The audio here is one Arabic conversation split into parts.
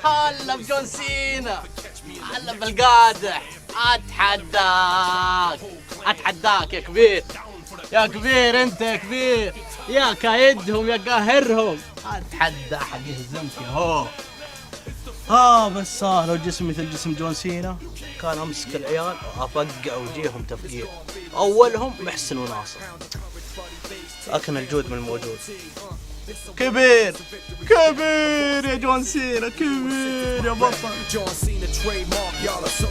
هلا بجون سينا، هلا بالقادح. اتحداك يا كبير، يا كبير انت يا كبير، يا كايدهم يا قاهرهم. اتحدى حق يهزمك يا هو. بس لو جسمي مثل جسم جون سينا كان امسك العيال وافقع وجيهم تفقيع، اولهم محسن وناصر، لكن الجود من الموجود. كبير كبير يا جون سينا، كبير يا بطل. جون سينا تريد مارك يالا سو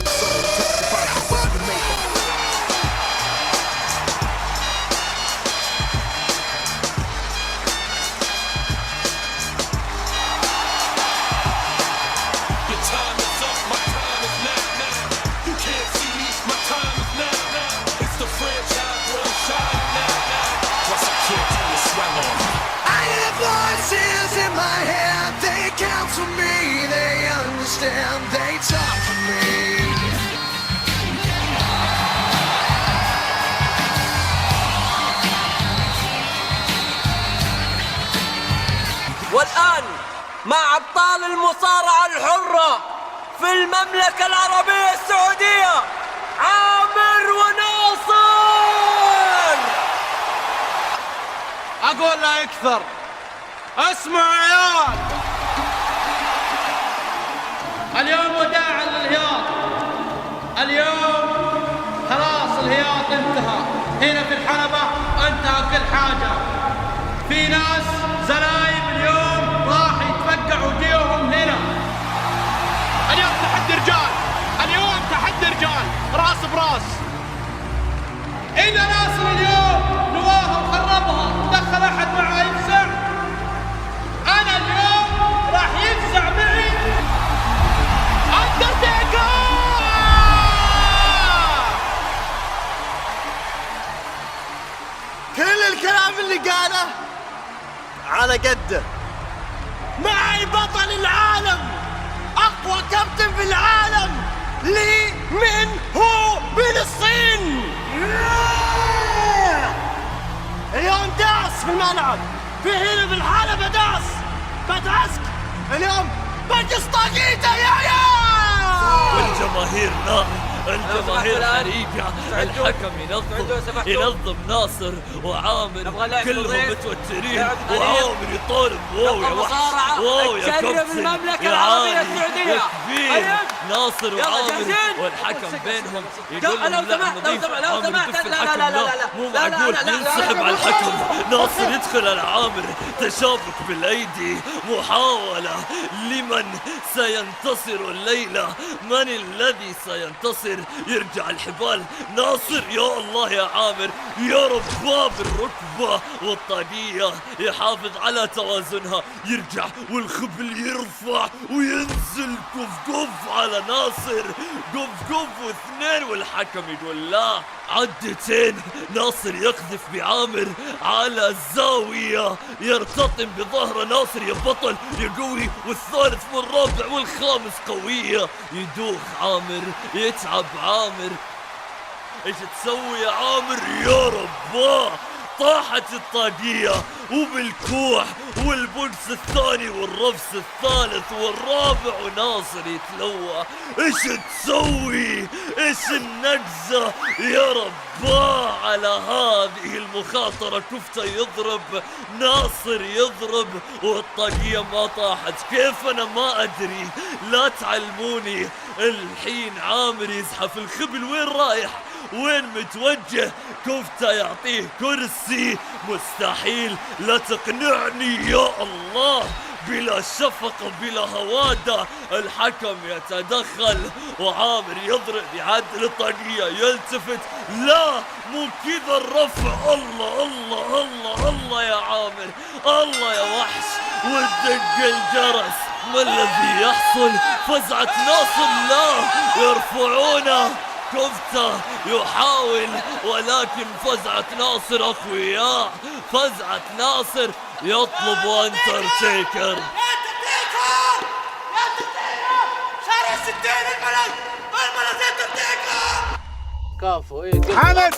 they talk to me. والآن مع أبطال المصارعة الحرة في المملكة العربية السعودية، عامر وناصر. أقول لا أكثر، اسمعوا عيال، اليوم وداعا للهياط. اليوم خلاص الهياط انتهى، هنا في الحلبة انتهى كل حاجة. في ناس زلايب اليوم راح يتفقعوا وجيهم هنا. اليوم تحدي رجال، اليوم تحدي رجال راس براس. إذا ناصر اليوم نواها وخربها دخل أحد معه يفزع، أنا اليوم راح يفزع معي كل الكلام اللي قاله على قده. معي بطل العالم، أقوى كابتن في العالم، لي من هو من الصين. اليوم داس في الملعب، في هنا في الحلبة داس بدعسك اليوم بجس طاقيته يا والجماهير نار، الجماهير حريقة، الحكم ينظم ناصر وعامر كلهم متوترين، وعامر يطالب واو يا وحش، واو يا كابتن يا عالي يا كبير. ناصر وعامر والحكم بينهم يقول لهم لا نضيف، عامر يدف الحكم لا مو معقول، ينسحب على الحكم. ناصر يدخل على عامر، تشابك بالايدي، محاولة لمن سينتصر الليلة، من الذي سينتصر؟ يرجع الحبال ناصر، يا الله يا عامر يا رباب الركبة والطاقية، يحافظ على توازنها، يرجع والخبل يرفع وينزل كف كف على ناصر، كف كف واثنين، والحكم يقول لا عدتين. ناصر يقذف بعامر على الزاوية، يرتطم بظهر ناصر يا بطل يا قوي، والثالث والرابع والخامس قوية، يدوخ عامر، يتعب عامر. ايش تسوي يا عامر يا رباه؟ طاحت الطاقية وبالكوع والبوكس الثاني والرفس الثالث والرابع، وناصر يتلوى. ايش تسوي؟ ايش النقزة يا رباه على هذه المخاطرة؟ كفته يضرب، ناصر يضرب، والطاقية ما طاحت. كيف انا ما ادري، لا تعلموني. الحين عامر يزحف الخبل، وين رايح؟ وين متوجه؟ كفته يعطيه كرسي، مستحيل، لا تقنعني يا الله. بلا شفقة بلا هوادة الحكم يتدخل، وعامر يضرب يعدل الطاقية، يلتفت، لا مو كذا الرفع. الله الله الله الله يا عامر، الله يا وحش، ودق الجرس. ما الذي يحصل؟ فزعة ناصر، لا يرفعونه. كفته يحاول، ولكن فزعة ناصر أقوياء. فزعة ناصر يطلب أنترتيكر. شارع 60 البلد انترتيكر. كافو. ايه حمد،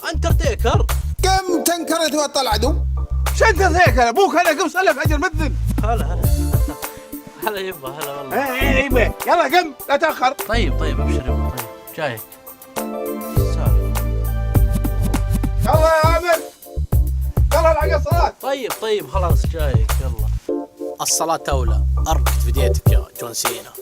انترتيكر كم كرهت وقت العدو. شنت هيك ابوك هلا قم صلي فجر مذن. هلا هلا يبا هلا والله. ايه يبا يلا قم لا تاخر. طيب ابشر يبا طيب جاي. يلا يا عامر يلا الحق الصلاة. طيب خلاص جايك يلا. الصلاة أولى. أركض في ديتك يا جون سينا.